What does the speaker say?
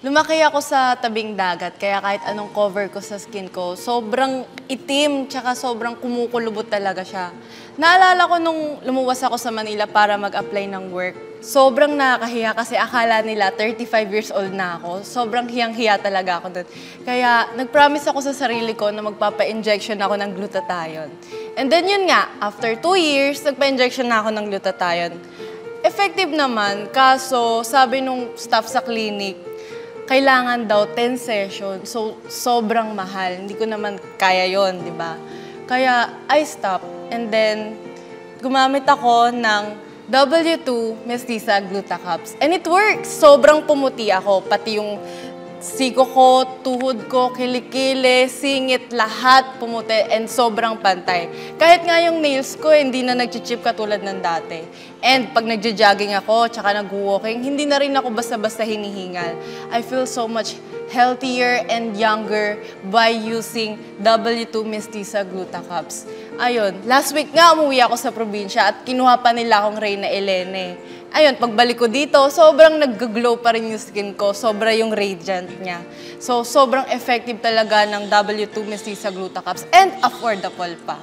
Lumaki ako sa tabing dagat, kaya kahit anong cover ko sa skin ko, sobrang itim, tsaka sobrang kumukulubot talaga siya. Naalala ko nung lumuwas ako sa Manila para mag-apply ng work, sobrang nakakahiya kasi akala nila 35 years old na ako. Sobrang hiyang-hiya talaga ako doon. Kaya nag-promise ako sa sarili ko na magpapa-injection ako ng glutathione. And then yun nga, after 2 years, nagpa-injection na ako ng glutathione. Effective naman, kaso sabi nung staff sa clinic, kailangan daw 10 sessions. So, sobrang mahal. Hindi ko naman kaya yon, di ba? Kaya, I stopped. And then, gumamit ako ng W2 Mestiza Glutacaps. And it works! Sobrang pumuti ako. Pati yung siko ko, tuhod ko, kilikili, singit, lahat pumuti and sobrang pantay. Kahit nga yung nails ko, hindi na nag-chip katulad ng dati. And pag nagja-jogging ako, tsaka nag-walking, hindi na rin ako basta-basta hinihingal. I feel so much healthier and younger by using W2 Mestiza Glutacaps. Ayun, last week nga umuwi ako sa probinsya at kinuha pa nila akong Reyna Elene. Ayun, pagbalik ko dito, sobrang nag-glow pa rin yung skin ko. Sobra yung radiant niya. So, sobrang effective talaga ng W2 Mestiza Glutacaps and affordable pa.